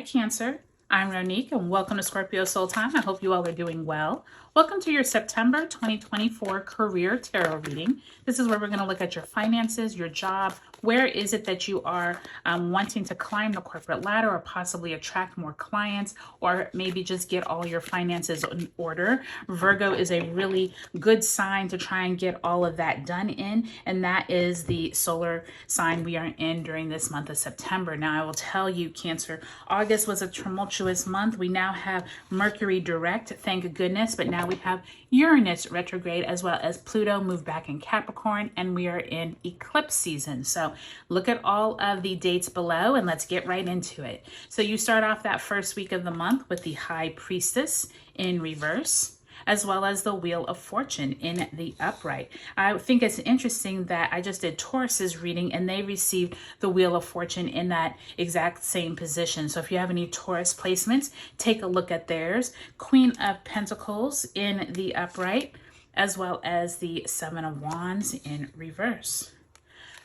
Cancer. I'm Ronique and welcome to Scorpio Soul Time. I hope you all are doing well. Welcome to your September 2024 Career Tarot reading. This is where we're going to look at your finances, your job. Where is it that you are wanting to climb the corporate ladder or possibly attract more clients or maybe just get all your finances in order? Virgo is a really good sign to try and get all of that done in, and that is the solar sign we are in during this month of September. Now, I will tell you, Cancer, August was a tumultuous month. We now have Mercury direct, thank goodness, but now we have Uranus retrograde as well as Pluto move back in Capricorn, and we are in eclipse season. So look at all of the dates below and let's get right into it. So you start off that first week of the month with the High Priestess in reverse, as well as the Wheel of Fortune in the upright. I think it's interesting that I just did Taurus's reading and they received the Wheel of Fortune in that exact same position. So if you have any Taurus placements, take a look at theirs. Queen of Pentacles in the upright, as well as the Seven of Wands in reverse.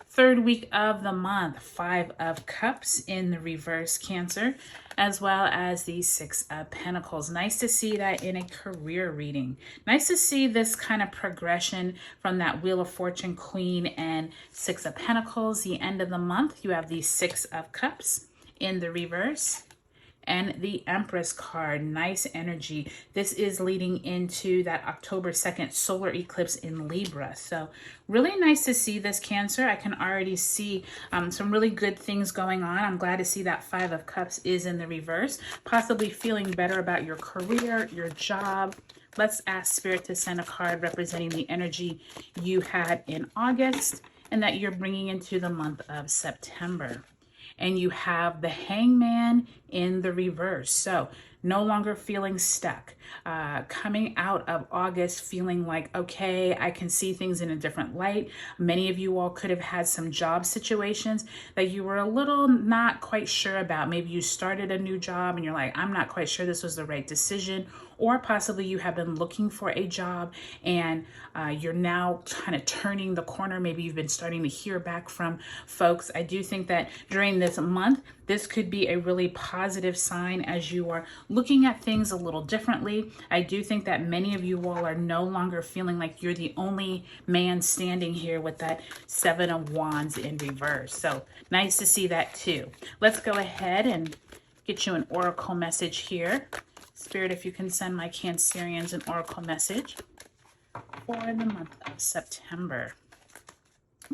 Third week of the month, Five of Cups in the reverse, Cancer, as well as the Six of Pentacles. Nice to see that in a career reading. Nice to see this kind of progression from that Wheel of Fortune, Queen, and Six of Pentacles. The end of the month, you have the Six of Cups in the reverse. And the Empress card, nice energy. This is leading into that October 2nd solar eclipse in Libra. So really nice to see this, Cancer. I can already see some really good things going on. I'm glad to see that Five of Cups is in the reverse, possibly feeling better about your career, your job. Let's ask Spirit to send a card representing the energy you had in August and that you're bringing into the month of September. And you have the Hangman in the reverse. So no longer feeling stuck. Coming out of August feeling like, okay, I can see things in a different light. Many of you all could have had some job situations that you were a little not quite sure about. Maybe you started a new job and you're like, I'm not quite sure this was the right decision. Or possibly you have been looking for a job and you're now kind of turning the corner. Maybe you've been starting to hear back from folks. I do think that during this month, this could be a really positive sign as you are looking at things a little differently. I do think that many of you all are no longer feeling like you're the only man standing here with that Seven of Wands in reverse. So nice to see that too. Let's go ahead and get you an oracle message here. Spirit, if you can send my Cancerians an oracle message for the month of September.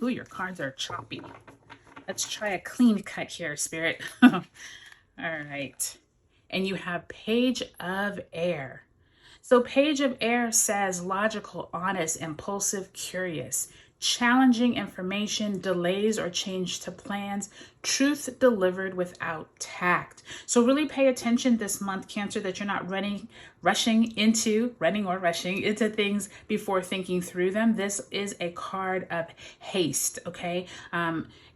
Ooh, your cards are choppy. Let's try a clean cut here, Spirit. All right. And you have Page of Air. So Page of Air says logical, honest, impulsive, curious, challenging information, delays or change to plans, truth delivered without tact. So really pay attention this month, Cancer, that you're not rushing into things before thinking through them. This is a card of haste, okay?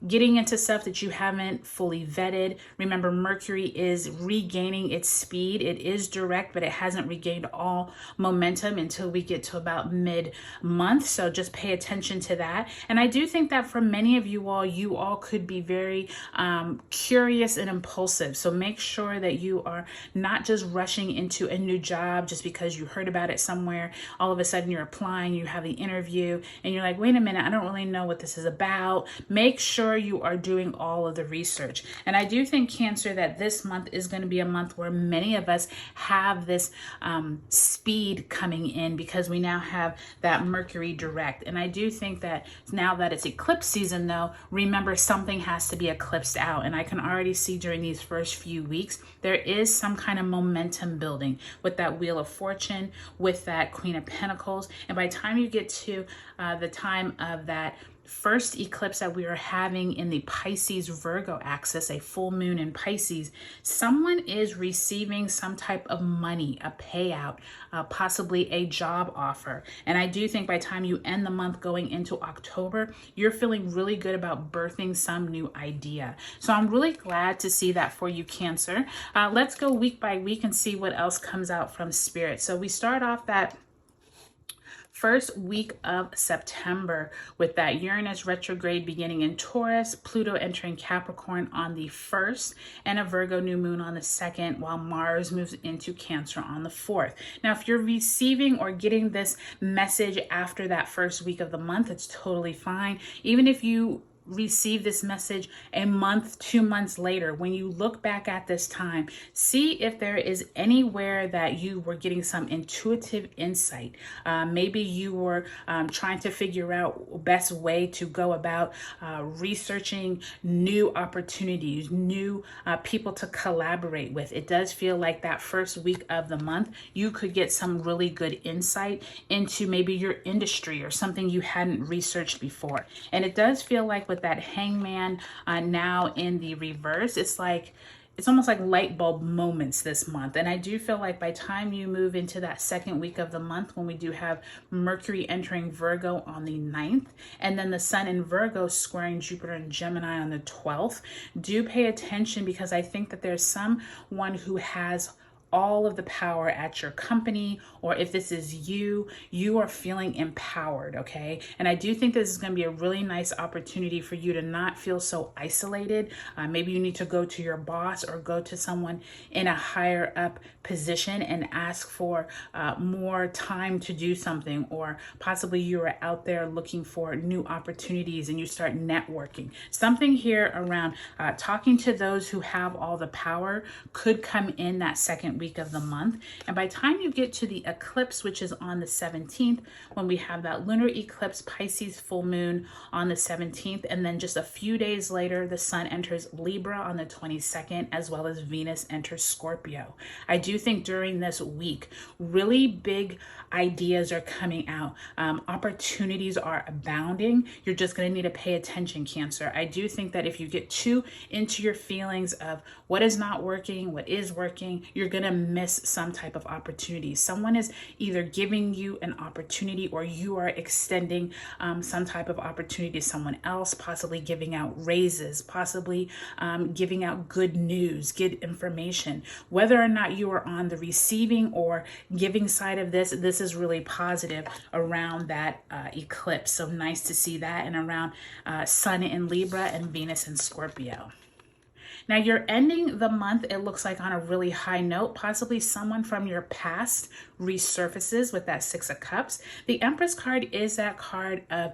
Getting into stuff that you haven't fully vetted. Remember, Mercury is regaining its speed. It is direct, but it hasn't regained all momentum until we get to about mid-month. So just pay attention to that. And I do think that for many of you all could be very curious and impulsive. So make sure that you are not just rushing into a new job just because you heard about it somewhere. All of a sudden you're applying, you have the interview, and you're like, wait a minute, I don't really know what this is about. Make sure you are doing all of the research. And I do think, Cancer, that this month is going to be a month where many of us have this speed coming in because we now have that Mercury direct. And I do think that now that it's eclipse season, though, remember something has to be eclipsed out. And I can already see during these first few weeks, there is some kind of momentum building with that Wheel of Fortune, with that Queen of Pentacles. And by the time you get to the time of that first eclipse that we are having in the Pisces Virgo axis, a full moon in Pisces, someone is receiving some type of money, a payout, possibly a job offer. And I do think by the time you end the month going into October, you're feeling really good about birthing some new idea. So I'm really glad to see that for you, Cancer. Let's go week by week and see what else comes out from Spirit. So we start off that first week of September with that Uranus retrograde beginning in Taurus, Pluto entering Capricorn on the 1st, and a Virgo new moon on the 2nd, while Mars moves into Cancer on the 4th. Now, if you're receiving or getting this message after that first week of the month, it's totally fine. Even if you receive this message a month, 2 months later, when you look back at this time, see if there is anywhere that you were getting some intuitive insight. Maybe you were trying to figure out best way to go about researching new opportunities, new people to collaborate with. It does feel like that first week of the month, you could get some really good insight into maybe your industry or something you hadn't researched before. And it does feel like with that hangman now in the reverse, it's almost like light bulb moments this month. And I do feel like by time you move into that second week of the month, when we do have Mercury entering Virgo on the 9th, and then the Sun in Virgo squaring Jupiter and Gemini on the 12th, do pay attention, because I think that there's someone who has all of the power at your company, or if this is you are feeling empowered, okay? And I do think this is going to be a really nice opportunity for you to not feel so isolated. Maybe you need to go to your boss or go to someone in a higher up position and ask for more time to do something, or possibly you are out there looking for new opportunities and you start networking. Something here around talking to those who have all the power could come in that second week of the month. And by the time you get to the eclipse, which is on the 17th, when we have that lunar eclipse, Pisces full moon on the 17th, and then just a few days later, the Sun enters Libra on the 22nd, as well as Venus enters Scorpio. I do think during this week, really big ideas are coming out. Opportunities are abounding. You're just going to need to pay attention, Cancer. I do think that if you get too into your feelings of what is not working, what is working, you're going to miss some type of opportunity. Someone is either giving you an opportunity, or you are extending some type of opportunity to someone else, possibly giving out raises, possibly giving out good news, good information. Whether or not you are on the receiving or giving side of this is really positive around that eclipse. So nice to see that, and around Sun in Libra and Venus in Scorpio. Now you're ending the month, it looks like, on a really high note. Possibly someone from your past resurfaces with that Six of Cups. The Empress card is that card of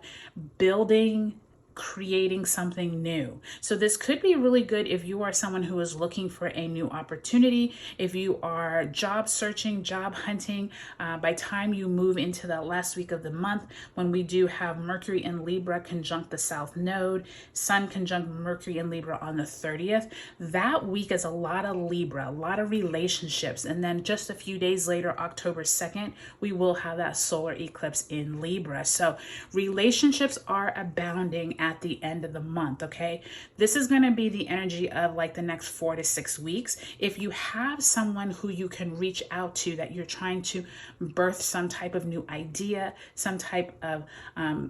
building, creating something new. So this could be really good if you are someone who is looking for a new opportunity, if you are job searching, job hunting. By time you move into that last week of the month, when we do have Mercury in Libra conjunct the South Node, Sun conjunct Mercury in Libra on the 30th, that week is a lot of Libra, a lot of relationships. And then just a few days later, October 2nd, we will have that solar eclipse in Libra. So relationships are abounding at the end of the month, okay? This is going to be the energy of like the next 4 to 6 weeks. If you have someone who you can reach out to, that you're trying to birth some type of new idea, some type of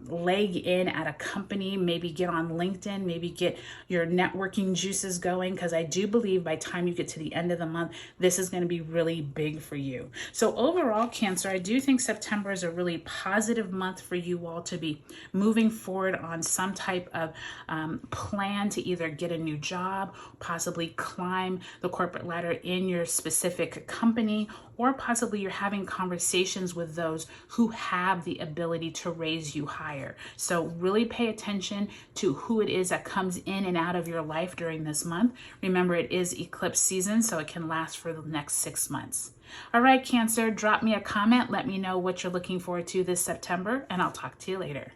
leg in at a company, maybe get on LinkedIn, maybe get your networking juices going, because I do believe by the time you get to the end of the month, this is going to be really big for you. So overall, Cancer, I do think September is a really positive month for you all to be moving forward on some type of plan to either get a new job, possibly climb the corporate ladder in your specific company, or possibly you're having conversations with those who have the ability to raise you higher. So really pay attention to who it is that comes in and out of your life during this month. Remember, it is eclipse season, so it can last for the next 6 months. All right, Cancer, drop me a comment. Let me know what you're looking forward to this September, and I'll talk to you later.